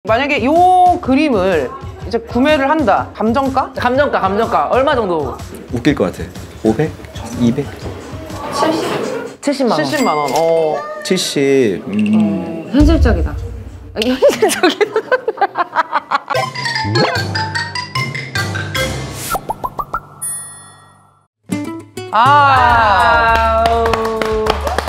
만약에 이 그림을 이제 구매를 한다. 감정가? 감정가 얼마 정도? 웃길 것 같아. 500? 200? 70만 원. 70만 원. 70. 현실적이다. 현실적이다.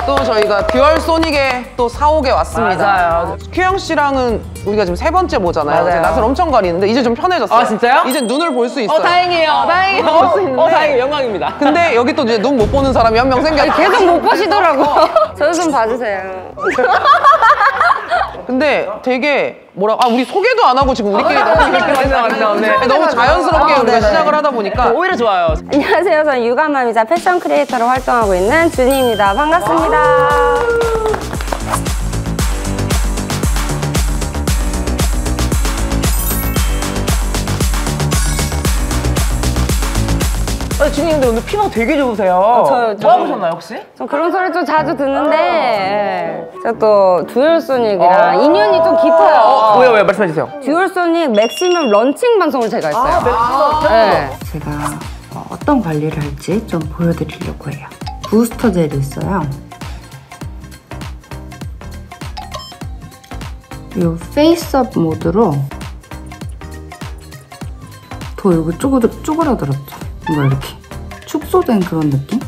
또 저희가 듀얼 소닉에 또 사옥에 왔습니다. 맞아요. 큐영 씨랑은 우리가 지금 3번째 보잖아요. 맞아요. 낯을 엄청 가리는데 이제 좀 편해졌어요. 아, 진짜요? 이제 눈을 볼 수 있어요. 다행이에요. 다행이에요. 볼 수 있는데. 다행이에요. 영광입니다. 근데 여기 또 이제 눈 못 보는 사람이 한 명 생겼어. 계속 못 보시더라고. 저 좀 봐주세요. 근데 되게 우리 소개도 안 하고 지금 우리끼리 너무 자연스럽게 우리가 시작을 하다 보니까 오히려 좋아요. 안녕하세요. 저는 육아맘이자 패션 크리에이터로 활동하고 있는 준희입니다. 반갑습니다. 준이 근데 오늘 피부가 되게 좋으세요. 저요. 뭐 하셨나요 혹시? 전 그런 소리 좀 자주 듣는데 제가 또 듀얼소닉이랑 인연이 좀 깊어요. 왜요? 말씀해주세요. 듀얼소닉 맥시멈 런칭 방송을 제가 했어요. 네. 제가 어떤 관리를 할지 좀 보여드리려고 해요. 부스터 젤이 있어요. 이 페이스업 모드로 더 여기 쪼그라들었죠. 뭔가 이렇게 축소된 그런 느낌?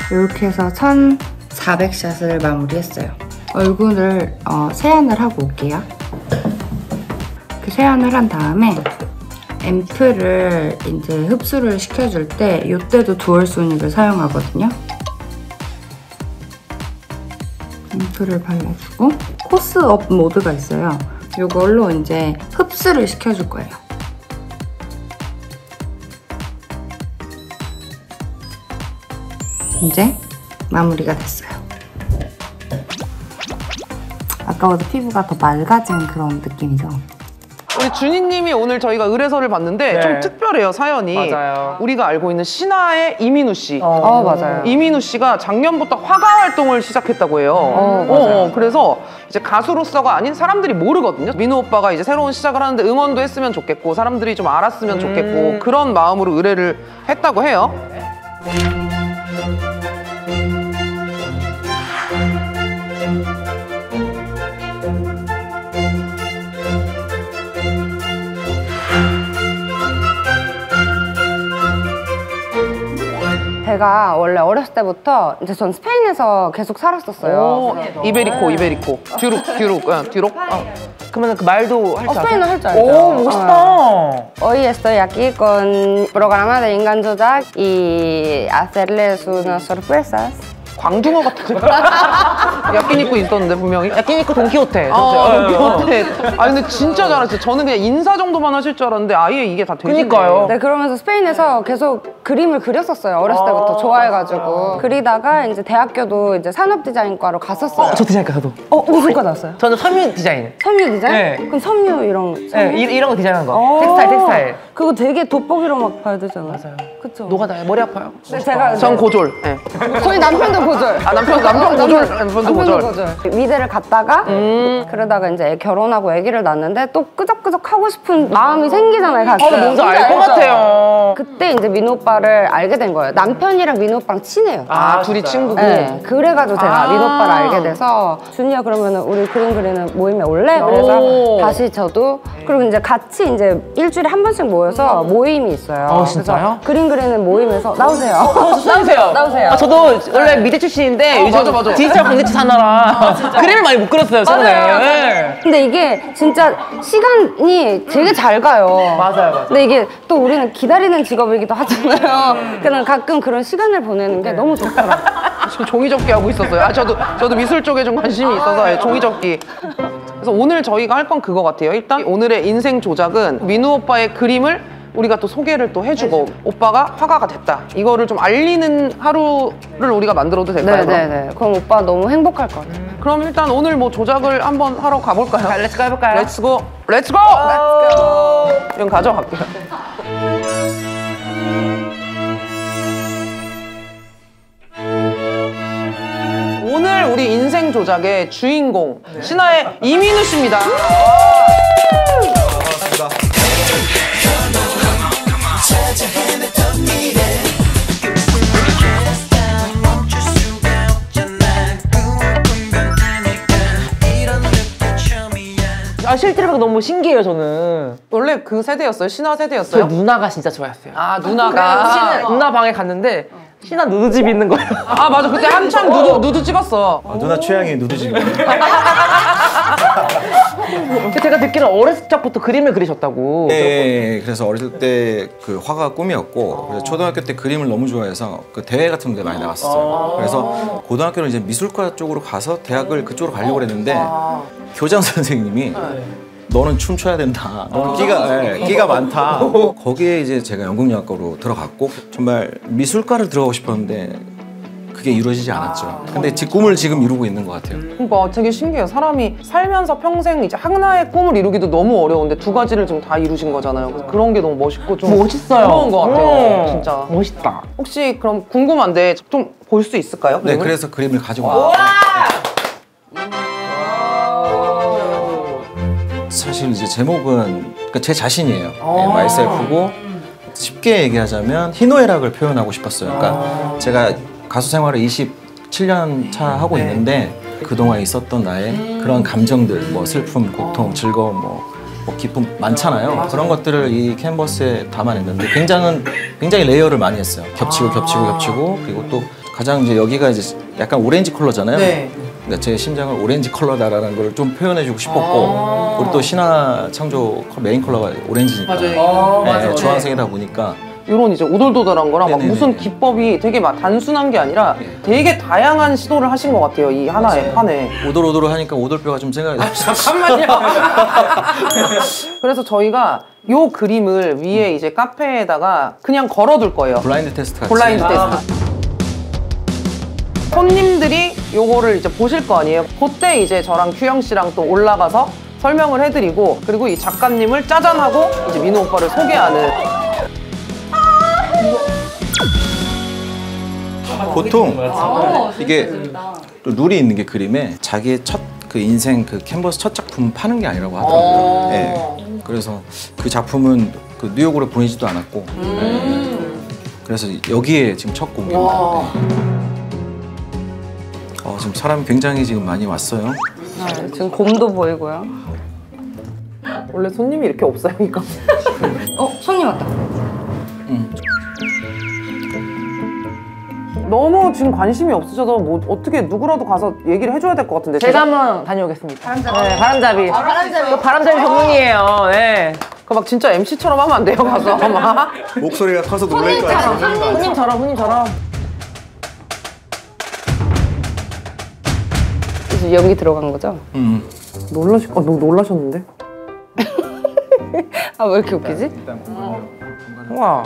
이렇게 해서 1400샷을 마무리했어요. 얼굴을 세안을 하고 올게요. 이렇게 세안을 한 다음에 앰플을 이제 흡수를 시켜줄 때 이때도 듀얼소닉을 사용하거든요. 앰플을 발라주고 코스업 모드가 있어요. 이걸로 이제 흡수를 시켜줄 거예요. 이제 마무리가 됐어요. 아까보다 피부가 더 맑아진 그런 느낌이죠. 우리 준희님이 오늘 저희가 의뢰서를 봤는데 네. 좀 특별해요, 사연이. 맞아요. 우리가 알고 있는 신화의 이민우 씨. 맞아요. 이민우 씨가 작년부터 화가 활동을 시작했다고 해요. 맞아요. 그래서 이제 가수로서가 아닌 사람들이 모르거든요. 민우 오빠가 이제 새로운 시작을 하는데 응원도 했으면 좋겠고 사람들이 좀 알았으면 좋겠고 그런 마음으로 의뢰를 했다고 해요. 제가 원래 어렸을 때부터 이제 전 스페인에서 계속 살았었어요. 이베리코. 듀룩. 그러면 그 말도 할 줄 아세요? 스페인어 할 줄 알죠. 오, 멋있다. Hoy estoy aquí con programa de 인간 조작 y hacerles unas sorpresas. 광둥어 같은 야끼니쿠 있었는데 분명히. 야끼니쿠 돈키호테. 돈키호테. 근데 진짜 잘하셨어요. 저는 그냥 인사 정도만 하실 줄 알았는데 아예 이게 다 되시네요. 그니까요. 네, 그러면서 스페인에서 계속 그림을 그렸었어요. 어렸을 때부터 좋아해가지고. 그리다가 이제 대학교도 이제 산업디자인과로 갔었어요. 저 디자인과 저도. 무슨 과 나왔어요? 저는 섬유 디자인. 섬유 디자인? 네. 그럼 섬유 이런 거. 네, 이런 거 디자인한 거. 텍스타일. 그거 되게 돋보기로 막 봐야 되잖아요. 맞아요. 그쵸? 노가다요. 머리 아파요. 근데 제가 전 고졸. 네. 저희 남편도 고졸. 남편도 고졸. 미대를 갔다가 그러다가 이제 결혼하고 아기를 낳는데 또 끄적끄적 하고 싶은 마음이 생기잖아요, 가끔. 뭔지 알 것 같아요. 그때 이제 민호 오빠를 알게 된 거예요. 남편이랑 민호 오빠랑 친해요. 둘이 친구고. 네, 그래가지고 제가 민호 오빠를 알게 돼서 준이야 그러면 우리 그림 그리는 모임에 올래? 그래서 다시 저도 그리고 이제 같이 이제 일주일에 한 번씩 모여서 모임이 있어요. 진짜요? 그래서 그림 그리는 모임에서 나오세요. 나오세요. 저도 원래 미대 출신인데 요즘 맞아. 디지털 광대치 사느라 그림을 많이 못 그렸어요, 최근에. 네. 근데 이게 진짜 시간이 되게 잘 가요. 맞아요. 근데 이게 또 우리는 기다리는 직업이기도 하잖아요. 그냥 가끔 그런 시간을 보내는 게 너무 좋더라고요. 지금 종이접기 하고 있었어요. 저도 미술 쪽에 좀 관심이 있어서 종이접기. 그래서 오늘 저희가 할 건 그거 같아요. 일단 오늘의 인생 조작은 민우 오빠의 그림을 우리가 또 소개를 또 해주고 오빠가 화가가 됐다. 이거를 좀 알리는 하루를 우리가 만들어도 될까요? 네네네. 그럼 오빠 너무 행복할 것 같아요. 그럼 일단 오늘 뭐 조작을 한번 하러 가볼까요? 렛츠고 해볼까요? 렛츠고! 이건 가져갈게요. 오늘 우리 오늘의 인생 조작의 주인공 신화의 이민우 씨입니다. 반갑습니다. 아, 실제로 너무 신기해요, 저는. 원래 그 세대였어요? 신화 저 세대였어요? 누나가 진짜 좋아했어요. 아 누나가. 누나 방에 갔는데 신화 누드집 있는 거예요. 아 맞아 그때 한참 누드 찍었어. 누나 취향이 누드집. 제가 듣기로는 어렸을 적부터 그림을 그리셨다고. 네, 그래서 어렸을 때 그 화가 꿈이었고 그래서 초등학교 때 그림을 너무 좋아해서 그 대회 같은 데 많이 나갔었어요. 그래서 고등학교는 이제 미술과 쪽으로 가서 대학을 그쪽으로 가려고 그랬는데 교장 선생님이 너는 춤춰야 된다. 너는 끼가 많다. 거기에 이제 제가 연극영화과로 들어갔고 정말 미술과를 들어가고 싶었는데 그게 이루어지지 않았죠. 근데 제 꿈을 지금 이루고 있는 것 같아요. 그러니까 되게 신기해요. 사람이 살면서 평생 이제 하나의 꿈을 이루기도 너무 어려운데 두 가지를 지금 다 이루신 거잖아요. 그래서 그런 게 너무 멋있고 좀 멋있어요. 부러운 것 같아요. 진짜. 멋있다. 혹시 그럼 궁금한데 좀 볼 수 있을까요? 네, 그림을? 그래서 그림을 가지고 왔어요. 사실 이제 제목은 그러니까 제 자신이에요. 네, myself고 쉽게 얘기하자면 희노애락을 표현하고 싶었어요. 그러니까 제가 가수 생활을 27년 차 하고 있는데 그동안 있었던 나의 그런 감정들, 뭐 슬픔, 고통, 즐거움, 뭐 기쁨 많잖아요. 그런 것들을 이 캔버스에 담아냈는데 굉장히 레이어를 많이 했어요. 겹치고 그리고 또 가장 이제 여기가 이제 약간 오렌지 컬러잖아요. 네. 그러니까 제 심장을 오렌지 컬러다라는 걸 좀 표현해주고 싶었고 그리고 또 신화 창조 메인 컬러가 오렌지니까 맞아요. 주황색이다 보니까 이런 이제 오돌도돌한 거랑 막 네네네. 무슨 기법이 되게 막 단순한 게 아니라 네. 되게 다양한 시도를 하신 것 같아요. 이 하나의 판에. 오돌오돌 하니까 오돌뼈가 좀 생각이 나요. 잠깐만요. 그래서 저희가 요 그림을 위에 이제 카페에다가 그냥 걸어둘 거예요. 블라인드 테스트 같이. 블라인드 테스트. 손님들이 요거를 이제 보실 거 아니에요. 그때 이제 저랑 규영 씨랑 또 올라가서 설명을 해드리고 그리고 이 작가님을 짜잔하고 이제 민우 오빠를 소개하는. 보통 이게 또 룰이 있는 게 그림에 자기의 첫 그 인생 그 캔버스 첫 작품 파는 게 아니라고 하더라고요. 네. 그래서 그 작품은 그 뉴욕으로 보내지도 않았고 그래서 여기에 지금 첫 공개입니다. 네. 지금 사람이 굉장히 지금 많이 왔어요. 지금 곰도 보이고요. 원래 손님이 이렇게 없어요, 이거. 손님 왔다. 너무 지금 관심이 없으셔서 뭐 어떻게 누구라도 가서 얘기를 해줘야 될 것 같은데. 제가 한번 다녀오겠습니다. 바람잡이. 또 바람잡이 전문이에요. 네. 그 막 진짜 MC처럼 하면 안 돼요, 가서. 막. 목소리가 커서 놀랄 것 같아요. 손님처럼. 이제 연기 들어간 거죠? 놀라셨는데? 아, 왜 이렇게 웃기지? 우와.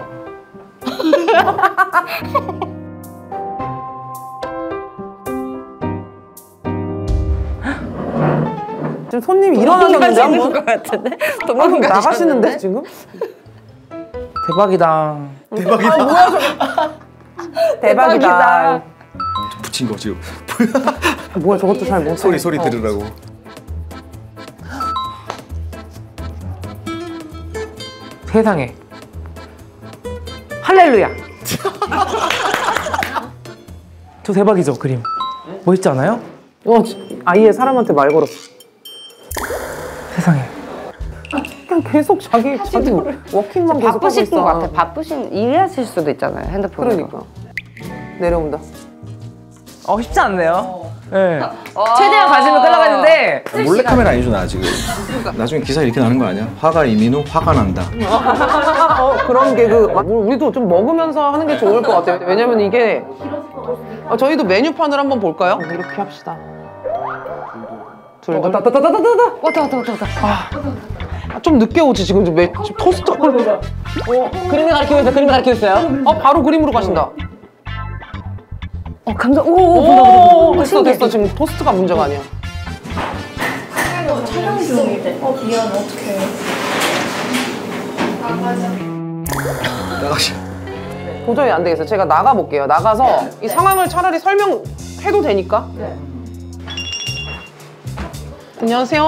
지금 손님이 일어나셨는데 한 분? 것 같은데? 한 나가시는데 지금? 대박이다. 대박이다. 붙인 거 지금. 뭐야 저것도 잘 못. 소리 들으라고. 세상에. 할렐루야. 저 대박이죠, 그림. 멋있지 않아요? 아예 사람한테 말 걸었어. 세상에. 그냥 계속 자기 워킹만 계속 하고 바쁘실 있어. 것 같아. 바쁘신 일하실 수도 있잖아요, 핸드폰으로. 그러니까. 내려온다. 쉽지 않네요. 네. 최대한 관심을 끌어가는데 몰래카메라 아니죠 나 지금. 나중에 기사 이렇게 나는 거 아니야? 화가 이민우 화가 난다. 그런 개그. 우리도 좀 먹으면서 하는 게 좋을 것 같아요. 왜냐면 이게 저희도 메뉴판을 한번 볼까요? 이렇게 합시다. 왔다. 좀 늦게 오지 지금 토스터. 그림을 가르치고 있어요. 바로 그림으로 가신다. 감정. 오, 됐어. 지금 토스트가 문제가 아니야. 촬영 중인데. 미안, 어떡해. 나가시. 도저히 안 되겠어요. 제가 나가볼게요. 나가서 이 상황을 차라리 설명해도 되니까. 안녕하세요.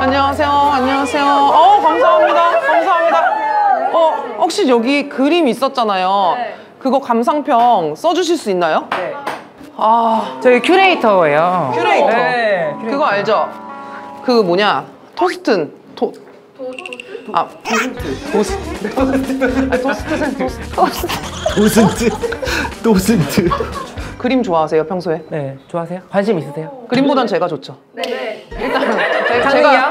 안녕하세요. 안녕하세요. 감사합니다. 감사합니다. 혹시 여기 그림 있었잖아요. 그거 감상평 써주실 수 있나요? 네. 아, 저희 큐레이터예요. 큐레이터. 네, 그거 알죠? 그 뭐냐? 토스트. 도슨트. 그림 좋아하세요, 평소에? 네, 좋아하세요? 관심 있으세요? 그림보단 제가 좋죠. 네. 일단 가능해요?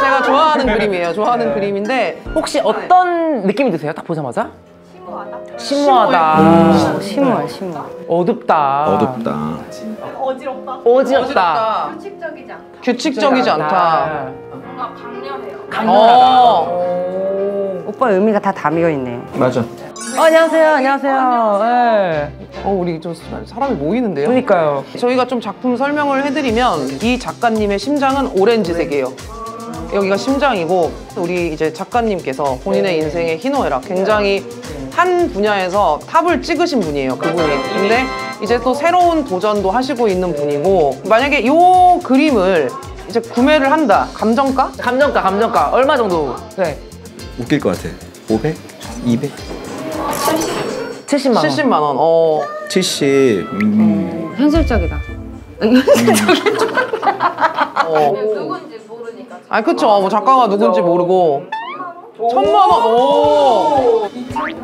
제가 좋아하는 그림이에요. 좋아하는 그림인데 혹시 어떤 느낌이 드세요? 딱 보자마자? 심오하다. 심오해, 심오해. 어둡다. 어둡다. 어지럽다. 규칙적이지 않다. 규칙적이지 않다. 뭔가 강렬해요. 강렬하다. 오빠 의미가 다 담겨 있네요. 맞아. 안녕하세요. 안녕하세요. 네. 우리 좀 사람이 모이는데요? 그러니까요. 저희가 좀 작품 설명을 해드리면 이 작가님의 심장은 오렌지색이에요. 여기가 심장이고 우리 이제 작가님께서 본인의 인생의 희노애락 굉장히 한 분야에서 탑을 찍으신 분이에요, 그분이. 근데 이제 또 새로운 도전도 하시고 있는 분이고 만약에 이 그림을 이제 구매를 한다. 감정가? 감정가. 얼마 정도? 네. 웃길 것 같아. 500? 200? 70만 원. 70만 원. 70. 현실적이다. 누군지 모르니까. 아니 그쵸. 뭐 작가가 누군지 모르고 1,000만 원. 오.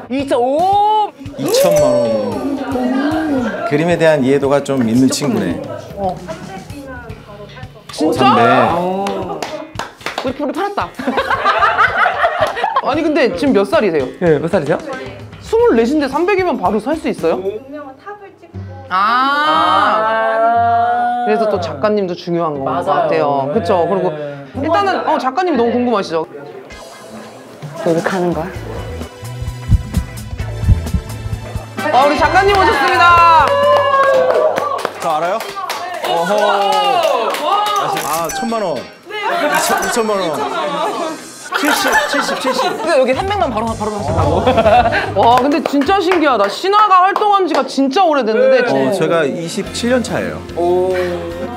2.5. 2천만 원. 그림에 대한 이해도가 좀 있는 친구네. 진짜? 네. 우리 팔았다. 아니 근데 지금 몇 살이세요? 네, 몇 살이세요? 24인데 300이면 바로 살 수 있어요? 유명한 탑을 찍고. 그래서 또 작가님도 중요한 것 맞아요. 같아요. 그쵸? 그리고 일단은 작가님이 너무 궁금하시죠? 여기 가는 거야? 우리 작가님 오셨습니다. 저 알아요? 어허. 1,000만 원. 2천만 원. 70. 근데 여기 300만 바로 하신다고. 와 근데 진짜 신기하다. 신화가 활동한 지가 진짜 오래됐는데 제가 27년 차예요.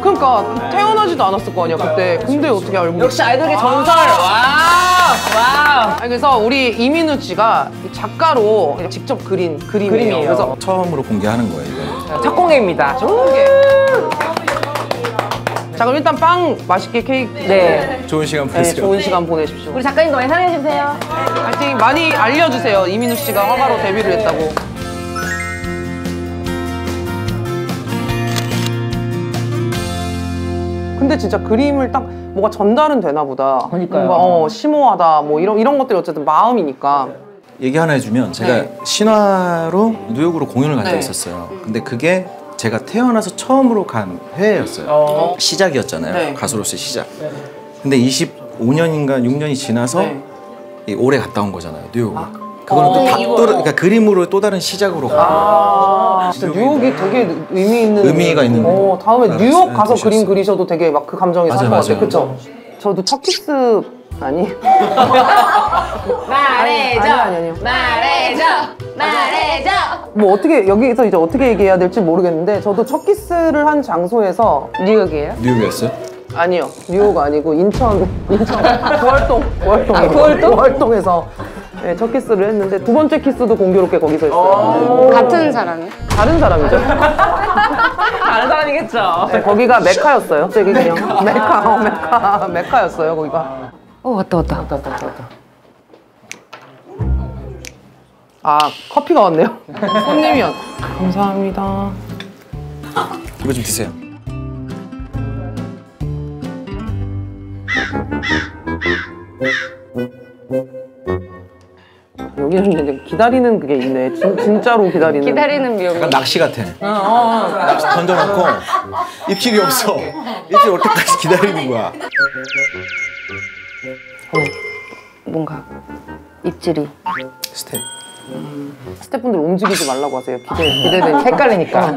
그러니까 태어나지도 않았을 거 아니야 그때. 근데 어떻게 알고 역시 아이돌계 전설. 와우. 그래서 우리 이민우 씨가 작가로 직접 그린 그림이에요. 그래서 처음으로 공개하는 거예요, 이거. 첫 공개입니다. 자 그럼 일단 빵 맛있게 케이크 네. 좋은 시간 네, 보내세요. 좋은 시간 보내십시오. 우리 작가님도 많이 사랑해주세요. 파이팅 많이 알려주세요. 이민우 씨가 화가로 데뷔를 했다고. 근데 진짜 그림을 딱 뭐가 전달은 되나 보다. 그러니까요. 뭔가 심오하다 뭐 이런 것들이 어쨌든 마음이니까. 얘기 하나 해주면 제가 네. 신화로 뉴욕으로 공연을 간 적이 네. 있었어요. 근데 그게 제가 태어나서 처음으로 간 해외였어요. 시작이었잖아요. 네. 가수로서의 시작. 근데 25년인가 6년이 지나서 네. 올해 갔다 온 거잖아요, 뉴욕을. 그거는 또 그러니까 그림으로 또 다른 시작으로 가. 진짜 뉴욕이 되게 의미가 있는 다음에 나라, 뉴욕 가서 도시였어요. 그림 그리셔도 되게 막 그 감정이 살 것 같아요. 맞아요. 그쵸? 저도 첫 키스 아니? 아니요. 말해줘. 뭐 어떻게 여기서 이제 어떻게 얘기해야 될지 모르겠는데 저도 첫 키스를 한 장소에서 뉴욕이에요? 뉴욕이었어요? 아니요 뉴욕 아니고 인천 구월동 구월동에서 네, 첫 키스를 했는데 두 번째 키스도 공교롭게 거기서 했어요. 같은 사람이? 다른 사람이죠. 다른 사람이겠죠. 네, 거기가 메카였어요. 되게 그냥 메카였어요 거기가. 왔다. 아 커피가 왔네요. 손님이요. 감사합니다. 이거 좀 드세요. 여기는 이제 기다리는 그게 있네. 진짜로 기다리는. 기다리는 미역. 약간 낚시 같아. 낚시 던져놓고 입질이 없어. 입질 올 때까지 기다리는 거야. 뭔가 입질이. 스텝. 스태프분들 움직이지 말라고 하세요. 기대되니까. 헷갈리니까.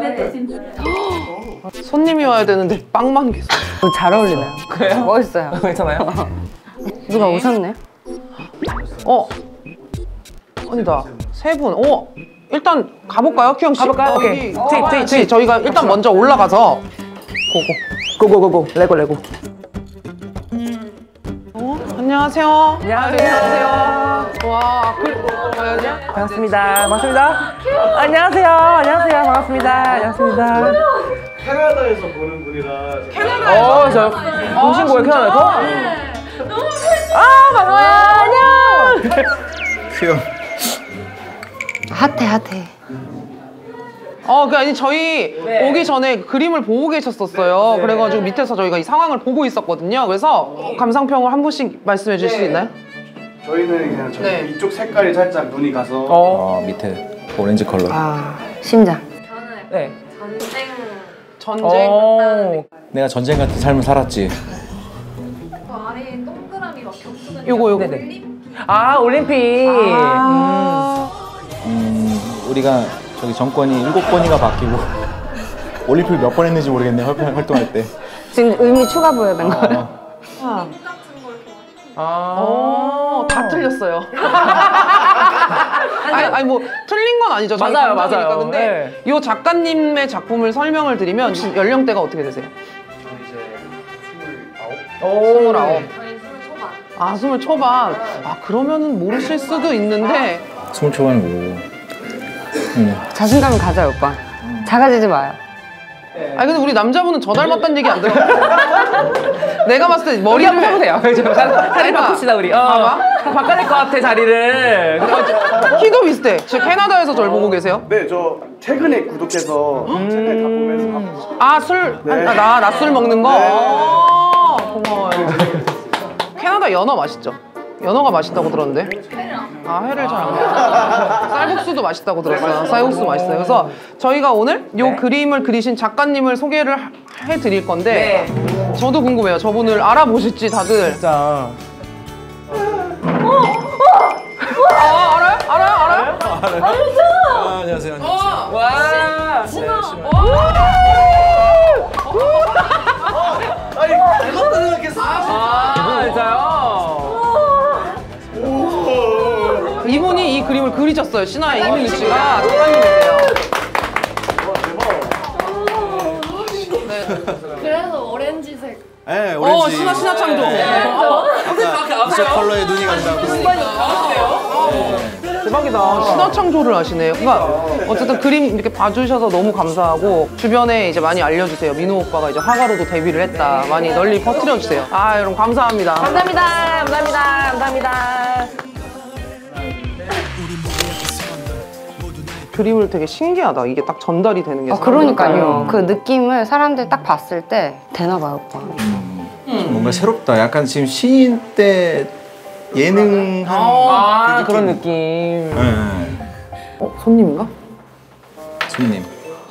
손님이 와야 되는데 빵만 계속. 잘 어울리네요. 그래요? 멋있어요. 괜찮아요? 누가 오셨네? 아니다. 세 분. 일단 가볼까요, 키영 씨? 가볼까요? 오케이. 저희가 일단 먼저 올라가서 고고고고. 레고. 안녕하세요. 안녕하세요. 와, 반갑습니다. 안녕하세요. 반갑습니다. 캐나다에서 보는 분이라 저 보신 거예요, 캐나다에서? 너무 반가워요. 안녕. 귀여워. 핫해. 아니 저희 오기 전에 그림을 보고 계셨었어요. 그래가지고 밑에서 저희가 이 상황을 보고 있었거든요. 그래서 감상평을 한 분씩 말씀해 주실 수 있나요? 저희는 그냥 저희 네. 이쪽 색깔이 살짝 눈이 가서 밑에 오렌지 컬러. 심장. 저는 네. 전쟁. 내가 전쟁 같은 삶을 살았지. 저 아래에 동그라미 막 겹쳐져 요거. 네네. 올림픽. 우리가 저기 정권이 7번이가 바뀌고 올림픽 몇 번 했는지 모르겠네. 활동할 때. 지금 의미 추가 부여된 거예요? 다 틀렸어요. 아니 뭐 틀린 건 아니죠. 저희 맞아요. 감상이니까. 근데 이 작가님의 작품을 설명을 드리면 지금 연령대가 어떻게 되세요? 저는 이제 29. 29. 저희 20초반 20 초반. 그러면은 모르실 수도 있는데 20 초반은 뭐고? 자신감을 가져요, 오빠. 작아지지 마요. 근데 우리 남자분은 저 닮았다는 얘기 안 들어요. 내가 봤을 때 머리 머리를 한번 해보세요. 자리 해봐. 바꿉시다, 우리. 봐봐. 바꿔야 될 것 같아, 자리를. 키도 비슷해. 지금 캐나다에서 절 보고 계세요? 네, 저 최근에 구독해서 책을 다 보면서 술? 네. 나 술 먹는 거? 네. 고마워요. 캐나다 연어 맛있죠? 연어가 맛있다고 들었는데? 회를 잘 안 먹어요. 쌀국수도 맛있다고 들었어요. 쌀국수 맛있어요. 그래서 저희가 오늘 이 그림을 그리신 작가님을 소개를 해드릴 건데 저도 궁금해요. 저분을 알아보실지 다들. 진짜. 알아요? 안녕하세요. 와. 진짜요? 이분이 이 그림을 그리셨어요. 신화의 이민희 씨가 작가님이세요. 그래서 오렌지색 네, 오렌지. 신화 창조. 이쪽 컬러에 눈이 간다고. 대박이다. 신화 창조를 하시네요. 그러니까 어쨌든 그림 이렇게 봐주셔서 너무 감사하고 주변에 이제 많이 알려주세요. 민우 오빠가 이제 화가로도 데뷔를 했다. 많이 널리 퍼뜨려주세요. 여러분 감사합니다. 감사합니다. 그림을 되게 신기하다. 이게 딱 전달이 되는 게. 그러니까요. 그 느낌을 사람들이 딱 봤을 때 되나 봐요, 오빠. 뭔가 새롭다. 약간 지금 신인 때 예능한 그런 느낌. 네. 손님인가? 손님.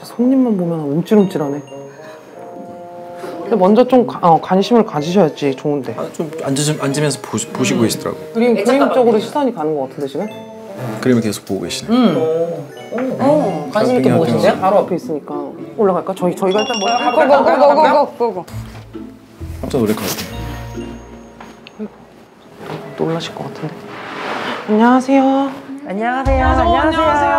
손님만 보면 움찔움찔하네. 근데 먼저 좀 관심을 가지셔야지 좋은데. 좀 앉으면서 보시고 계시더라고. 그림 쪽으로 시선이 가는 것 같은데 지금? 그림을 계속 보고 계시네. 관심 있게 보고 보시는데요? 바로 앞에 있으니까. 올라갈까? 저희가 일단 뭐 고고고고고고. 깜짝 놀랄 것 같아요. 놀라실 것 같은데. 안녕하세요. 안녕하세요.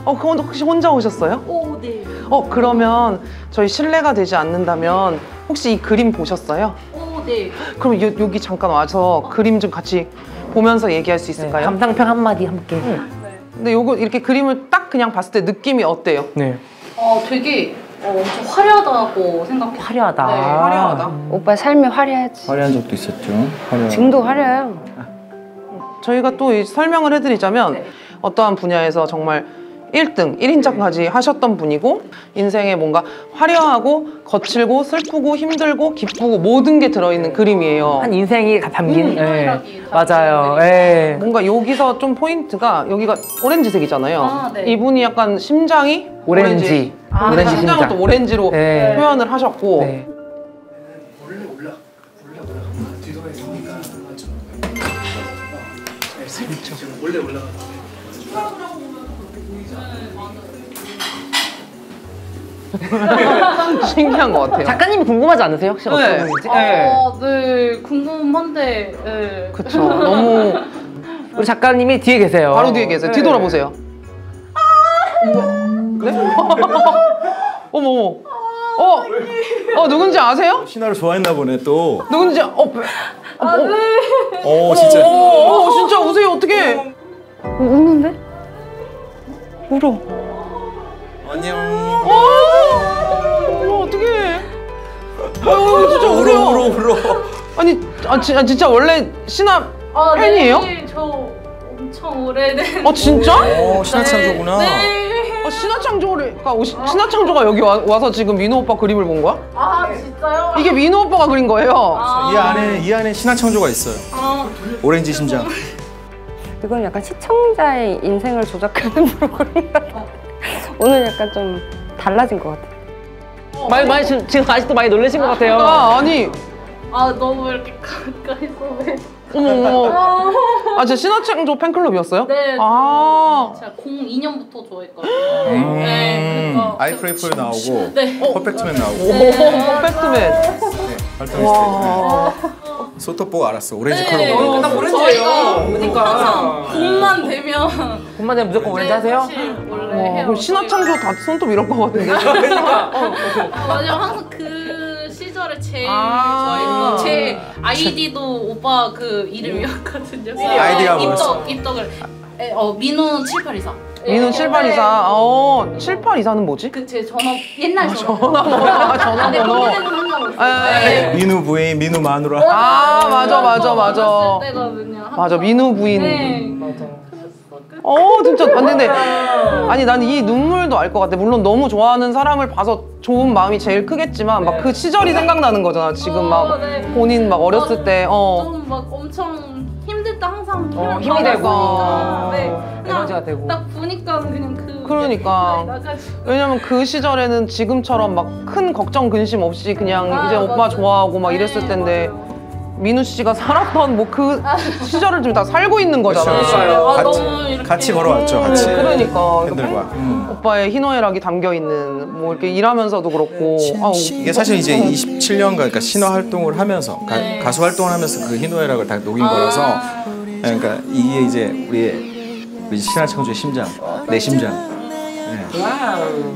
그건 혹시 혼자 오셨어요? 네. 그러면 저희 실례가 되지 않는다면 혹시 이 그림 보셨어요? 네. 그럼 여기 잠깐 와서 그림 좀 같이 보면서 얘기할 수 있을까요? 감상평 한마디 함께. 근데 요거 이렇게 그림을 딱 그냥 봤을 때 느낌이 어때요? 네. 되게 엄청 화려하다고 생각해요. 화려하다. 네, 화려하다. 오빠 삶이 화려하지. 화려한 적도 있었죠. 화려한. 지금도 화려해요. 저희가 또 설명을 해드리자면 어떠한 분야에서 정말 1등, 1인자까지 하셨던 분이고 인생에 뭔가 화려하고 거칠고 슬프고 힘들고 기쁘고 모든 게 들어있는 그림이에요. 한 인생이 담긴. 희노애락이 맞아요. 네. 뭔가 여기서 좀 포인트가 여기가 오렌지색이잖아요. 네. 이분이 약간 심장이 오렌지. 오렌지 심장을 또 오렌지로 네. 표현을 하셨고 네. 신기한 것 같아요. 작가님이 궁금하지 않으세요? 혹시 어떤 네. 분인지? 네, 궁금한데, 네. 그쵸. 너무 우리 작가님이 뒤에 계세요. 바로 뒤에 계세요. 네. 뒤돌아보세요. 네? 어머. 누군지 아세요? 신화를 좋아했나 보네 또. 누군지 진짜. 진짜 우세요 어떻게? 우는데? 울어. 안녕. 어떡해. 진짜 울어. 아니, 진짜 원래 신화 팬이에요? 네, 저 엄청 오래된. 진짜? 신화창조구나. 네. 신화창조가 여기 와서 지금 민호 오빠 그림을 본 거야? 진짜요? 이게 민호 오빠가 그린 거예요? 이 안에 신화창조가 있어요. 오렌지 심장. 이건 약간 시청자의 인생을 조작하는 프로그램 같아. 오늘 약간 좀 달라진 것 같아. 많이 지금 아직도 많이 놀라신 것 같아요. 아니. 너무 이렇게 가까이서 왜? 어머. 진짜 신화창조 팬클럽이었어요? 네. 제가 02년부터 좋아했거든요. 네, 그러니까. 아이프레이프에 나오고 네. 퍼펙트맨 나오고 퍼펙트맨. 활동했을 때 소톱 보고 알았어. 오렌지 컬러. 나 오렌지예요. 항상 봄만 되면 봄만 되면 무조건 오렌지 하세요? 원래 해요. 그럼 신화창조 다 손톱 이럴 것 같은데. 맞아요. 항상 그 시절에 제일 좋아했고 제 아이디도 오빠 그 이름이었거든요. 아이디가 뭐였어? 입덕을 민우 7824. 민우 7824. 7824는 뭐지? 제 전화 옛날 전화번호. 전화번호. 민우 부인, 민우 마누라. 맞아. 맞아, 민우 부인. 네. 진짜 근데 아니 난 이 눈물도 알 것 같아. 물론 너무 좋아하는 사람을 봐서 좋은 마음이 제일 크겠지만 막 그 시절이 생각나는 거잖아. 지금 막 본인 막 어렸을 때 저는 막 엄청 힘들 때 항상 힘이 되고 에너지가 되고. 딱 보니까 그냥 그러니까. 왜냐면 그 시절에는 지금처럼 막 큰 걱정 근심 없이 그냥 이제 오빠 좋아하고 막 이랬을 텐데 민우 씨가 살았던 뭐 그 시절을 좀 다 살고 있는 거잖아. 같이 걸어왔죠. 같이. 그러니까 팬들과. 오빠의 희노애락이 담겨 있는 뭐 이렇게 일하면서도 그렇고. 이게 사실 이제 27년간 그러니까 신화 활동을 하면서 가수 활동을 하면서 그 희노애락을 다 녹인 거라서 그러니까 이게 이제 우리 신화창조의 심장, 내 심장.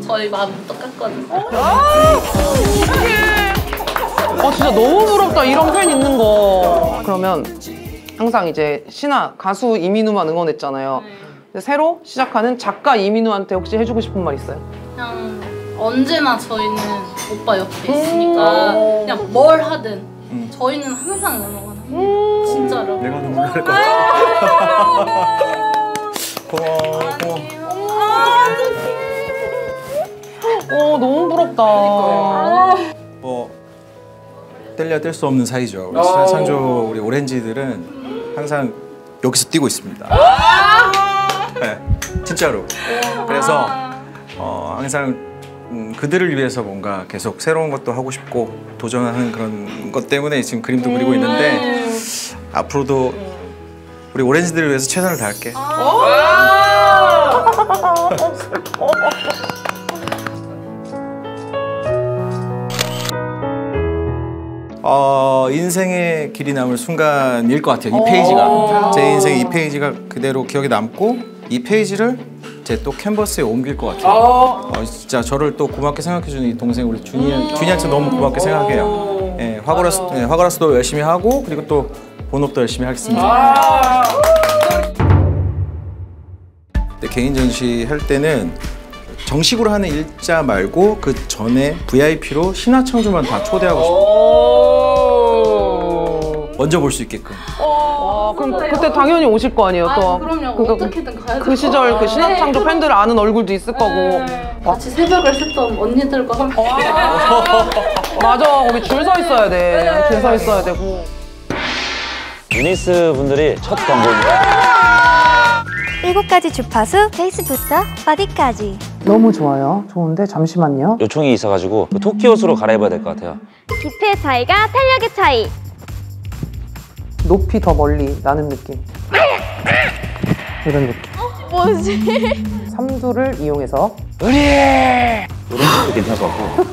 저희 마음 똑같거든요. 진짜 너무 부럽다. 이런 팬 있는 거. 그러면 항상 이제 신화 가수 이민우만 응원했잖아요. 근데 새로 시작하는 작가 이민우한테 혹시 해주고 싶은 말 있어요? 그냥 언제나 저희는 오빠 옆에 있으니까 그냥 뭘 하든 저희는 항상 응원합니다. 진짜로. 내가 눈물 날 것 같아. 고마워. 너무 부럽다. 뗄래야 뗄 수 없는 사이죠. 우리 신화창조 우리 오렌지들은 항상 여기서 뛰고 있습니다. 네, 진짜로. 그래서 항상 그들을 위해서 뭔가 계속 새로운 것도 하고 싶고 도전하는 그런 것 때문에 지금 그림도 그리고 있는데 앞으로도 우리 오렌지들을 위해서 최선을 다할게. 인생의 길이 남을 순간일 것 같아요. 이 페이지가 제 인생 이 페이지가 그대로 기억에 남고 이 페이지를 제 또 캔버스에 옮길 것 같아요. 진짜 저를 또 고맙게 생각해주는 이 동생 우리 준이한테 너무 고맙게 생각해요. 화가라스도 열심히 하고 그리고 또 본업도 열심히 하겠습니다. 개인 전시 할 때는 정식으로 하는 일자 말고 그 전에 VIP로 신화창조만 다 초대하고 싶어요. 먼저 볼 수 있게끔. 그럼 그때 당연히 오실 거 아니에요, 또. 그럼요. 어떻게든 가야죠. 그 시절 그 신화창조 팬들 아는 얼굴도 있을 거고. 같이 새벽을 샜던 언니들과 함께. 맞아, 거기 줄 서 있어야 돼. 줄 서 있어야 되고. 유니스 분들이 첫 광고입니다. 7가지 주파수, 베이스부터 바디까지. 너무 좋아요. 좋은데 잠시만요. 요청이 있어가지고 토끼 옷으로 갈아입어야 될 것 같아요. 깊이의 차이가 탄력의 차이. 높이 더 멀리 나는 느낌. 이런 느낌. 뭐지? 삼두를 이용해서 이런 것도 괜찮을 것 같고.